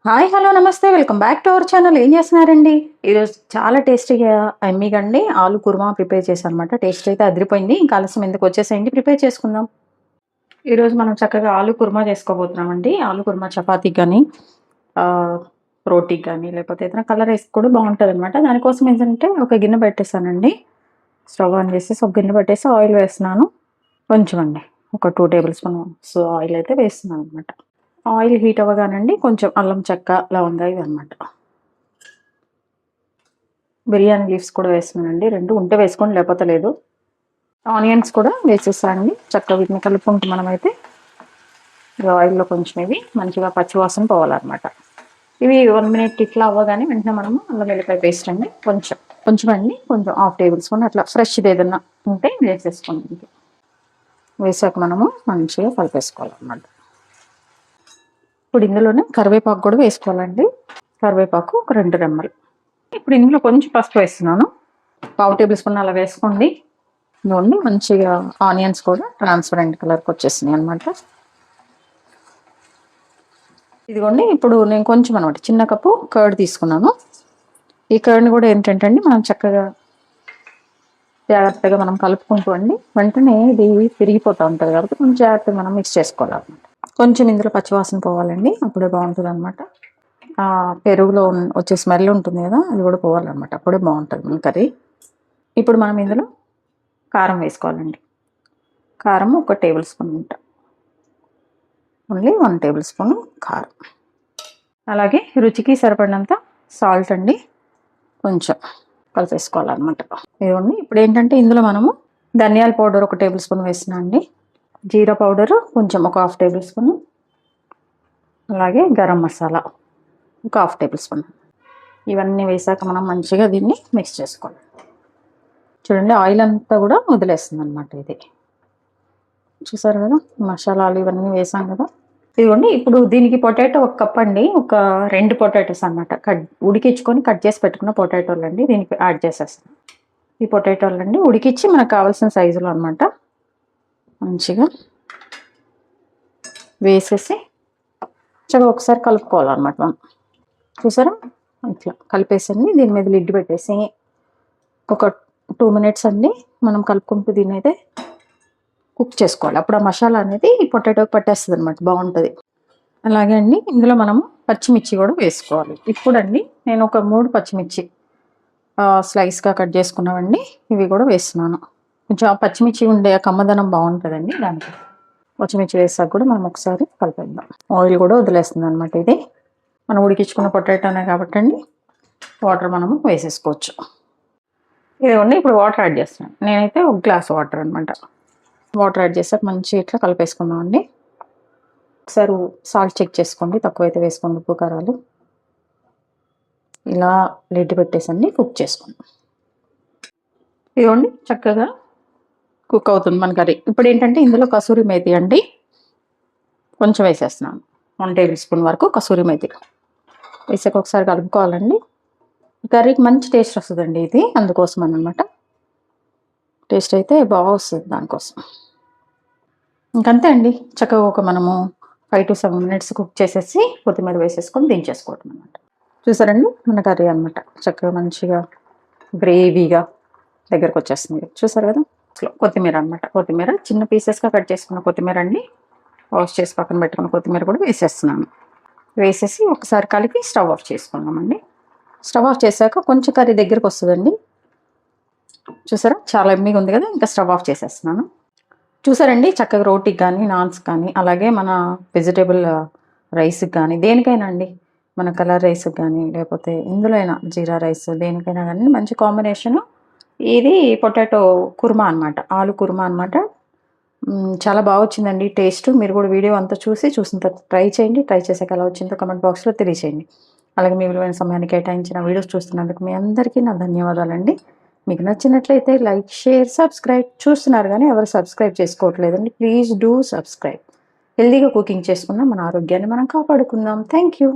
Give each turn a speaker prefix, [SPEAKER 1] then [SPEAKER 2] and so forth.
[SPEAKER 1] Hi hello నమస్తే welcome back to our channel. ఏం చేస్తున్నారండి? ఈరోజు చాలా టేస్టీగా ఎమ్మీగా అండి ఆలు కుర్మా ప్రిపేర్ చేశాను అనమాట. టేస్ట్ అయితే అదిరిపోయింది. ఇంకా ఆలస్యం ఎందుకు, వచ్చేసేయండి ప్రిపేర్ చేసుకుందాం. ఈరోజు మనం చక్కగా ఆలు కుర్మా చేసుకోబోతున్నామండి. ఆలు కుర్మా చపాతీకి కానీ రోటీకి కానీ లేకపోతే ఏదైనా కలర్ వేసి కూడా బాగుంటుంది అనమాట. దానికోసం ఏంటంటే ఒక గిన్నె పెట్టేశానండి. స్టవ్ ఆన్ చేసేసి ఒక గిన్నె పెట్టేసి ఆయిల్ వేస్తున్నాను. కొంచెం అండి, ఒక 2 టేబుల్ స్పూన్స్ ఆయిల్ అయితే వేస్తున్నాను అనమాట. ఆయిల్ హీట్ అవ్వగానండి కొంచెం అల్లం చెక్క లవంగా ఇవి అనమాట. బిర్యానీ లీవ్స్ కూడా వేస్తున్నానండి. 2 ఉంటే వేసుకోండి, లేకపోతే లేదు. ఆనియన్స్ కూడా వేసేసానండి. చక్కగా వీటిని కలుపుకుంటూ మనమైతే ఆయిల్లో కొంచెం ఇవి మంచిగా పచ్చివాసన పోవాలన్నమాట. ఇవి 1 మినిట్ ఇట్లా అవ్వగానే వెంటనే మనము అల్లం వెల్లిపాయ పేస్ట్ అండి కొంచెం కొంచెం అండి కొంచెం 1/2 టేబుల్ స్పూన్ అట్లా ఫ్రెష్ది ఏదన్నా ఉంటే వేసేసుకోండి. వేసాక మనము మంచిగా కలిపేసుకోవాలన్నమాట. ఇప్పుడు ఇందులోనే కరివేపాకు కూడా వేసుకోవాలండి. కరివేపాకు ఒక 2 రెమ్మలు. ఇప్పుడు ఇందులో కొంచెం పసుపు వేస్తున్నాను. 1/2 టేబుల్ స్పూన్ అలా వేసుకోండి. ఇదిగోండి మంచిగా ఆనియన్స్ కూడా ట్రాన్స్పరెంట్ కలర్కి వచ్చేసినాయి అనమాట. ఇదిగోండి ఇప్పుడు నేను కొంచెం అనమాట చిన్న కప్పు కర్డ్ తీసుకున్నాను. ఈ కర్డ్ని కూడా ఏంటంటే అండి మనం చక్కగా జాగ్రత్తగా మనం కలుపుకుంటూ అండి వెంటనే ఇది తిరిగిపోతూ ఉంటుంది కాబట్టి కొంచెం జాగ్రత్తగా మనం మిక్స్ చేసుకోవాలన్నమాట. కొంచెం ఇందులో పచ్చివాసన పోవాలండి, అప్పుడే బాగుంటుంది అనమాట. పెరుగులో వచ్చే స్మెల్ ఉంటుంది కదా, అది కూడా పోవాలన్నమాట. అప్పుడే బాగుంటుంది మన కర్రీ. ఇప్పుడు మనం ఇందులో కారం వేసుకోవాలండి. కారం ఒక టేబుల్ స్పూన్ ఉంటా, ఓన్లీ 1 టేబుల్ స్పూన్ కారం. అలాగే రుచికి సరిపడినంత సాల్ట్ అండి, కొంచెం కలిపేసుకోవాలన్నమాట. ఇదిగోండి ఇప్పుడు ఏంటంటే ఇందులో మనము ధనియాల పౌడర్ ఒక టేబుల్ స్పూన్ వేసినా అండి, జీరా పౌడరు కొంచెం ఒక 1/2 టేబుల్ స్పూన్, అలాగే గరం మసాలా ఒక 1/2 టేబుల్ స్పూన్. ఇవన్నీ వేసాక మనం మంచిగా దీన్ని మిక్స్ చేసుకోవాలి. చూడండి ఆయిల్ అంతా కూడా వదిలేస్తుంది అనమాట. ఇది చూసారు కదా, మసాలాలు ఇవన్నీ వేసాం కదా. ఇదిగోండి ఇప్పుడు దీనికి పొటాటో ఒక కప్ అండి, ఒక 2 పొటాటోస్ అనమాట ఉడికించుకొని కట్ చేసి పెట్టుకున్న పొటాటోలు అండి దీనికి యాడ్ చేసేస్తాను. ఈ పొటాటోలు అండి ఉడికించి మనకు కావాల్సిన సైజులో అనమాట మంచిగా వేసేసి చక్కగా ఒకసారి కలుపుకోవాలన్నమాట. మనం చూసారా ఇట్లా కలిపేసండి దీని మీద లిడ్ పెట్టేసి ఒక 2 మినిట్స్ అండి మనం కలుపుకుంటూ దీన్ని అయితే కుక్ చేసుకోవాలి. అప్పుడు ఆ మసాలా అనేది పొటాటోకి పట్టేస్తుంది అనమాట, బాగుంటుంది. అలాగే అండి ఇందులో మనము పచ్చిమిర్చి కూడా వేసుకోవాలి. ఇప్పుడు అండి నేను ఒక 3 పచ్చిమిర్చి స్లైస్గా కట్ చేసుకున్నామండి, ఇవి కూడా వేస్తున్నాను. కొంచెం ఆ పచ్చిమిర్చి ఉండే కమ్మదనం బాగుంటుందండి. దానికి పచ్చిమిర్చి వేసాక కూడా మనం ఒకసారి కలిపేద్దాం. ఆయిల్ కూడా వదిలేస్తుంది అనమాట. ఇది మనం ఉడికించుకున్న పొటాటోనే కాబట్టి అండి వాటర్ మనము వేసేసుకోవచ్చు. ఇదిగోండి ఇప్పుడు వాటర్ యాడ్ చేస్తున్నాను. నేనైతే 1 గ్లాస్ వాటర్ అనమాట. వాటర్ యాడ్ చేసాక మంచిగా ఇట్లా కలిపేసుకుందామండి. ఒకసారి సాల్ట్ చెక్ చేసుకోండి, తక్కువైతే వేసుకోండి ఉప్పు కారాలు. ఇలా లిడ్ పెట్టేసండి కుక్ చేసుకుందాం. ఇదిగోండి చక్కగా కుక్ అవుతుంది మన కర్రీ. ఇప్పుడు ఏంటంటే ఇందులో కసూరి మేతి అండి కొంచెం వేసేస్తున్నాను. 1 టేబుల్ స్పూన్ వరకు కసూరి మేతి వేసాక ఒకసారి కలుపుకోవాలండి. కర్రీకి మంచి టేస్ట్ వస్తుందండి ఇది, అందుకోసం అనమాట. టేస్ట్ అయితే బాగా వస్తుంది దానికోసం. ఇంకంతే అండి, చక్కగా ఒక మనము 5 to 7 మినిట్స్ కుక్ చేసేసి కొత్తిమీర వేసేసుకొని దించేసుకోవటం అనమాట. చూసారండి మన కర్రీ అనమాట చక్కగా మంచిగా గ్రేవీగా దగ్గరకు వచ్చేస్తుంది. చూసారు కదా, కొత్తిమీర అనమాట. కొత్తిమీర చిన్న పీసెస్గా కట్ చేసుకున్న కొత్తిమీర అండి, వాష్ చేసి పక్కన పెట్టుకున్న కొత్తిమీర కూడా వేసేస్తున్నాను. వేసేసి ఒకసారి కలిపి స్టవ్ ఆఫ్ చేసుకున్నామండి. స్టవ్ ఆఫ్ చేశాక కొంచెం కర్రీ దగ్గరకు వస్తుందండి. చూసారా చాలా ఎమ్మీగా ఉంది కదా. ఇంకా స్టవ్ ఆఫ్ చేసేస్తున్నాను. చూసారండి చక్కగా రోటీకి కానీ నాన్స్కి కానీ అలాగే మన వెజిటేబుల్ రైస్కి కానీ దేనికైనా అండి, మన కలర్ రైస్కి కానీ లేకపోతే ఇందులో అయినా జీరా రైస్ దేనికైనా కానీ మంచి కాంబినేషను. ఇది పొటాటో కుర్మా అనమాట, ఆలు కుర్మా అనమాట. చాలా బాగా వచ్చిందండి టేస్ట్. మీరు కూడా వీడియో అంతా చూసిన తర్వాత ట్రై చేయండి. ట్రై చేసాక ఎలా వచ్చిందో కమెంట్ బాక్స్లో తెలియచేయండి. అలాగే మీ విలువైన సమయాన్ని కేటాయించిన వీడియోస్ చూస్తున్నందుకు మీ అందరికీ నా ధన్యవాదాలండి. మీకు నచ్చినట్లయితే లైక్, షేర్, సబ్స్క్రైబ్. చూస్తున్నారు కానీ ఎవరు సబ్స్క్రైబ్ చేసుకోవట్లేదండి. Please do subscribe. హెల్దీగా కుకింగ్ చేసుకుందాం, మన ఆరోగ్యాన్ని మనం కాపాడుకుందాం. Thank you.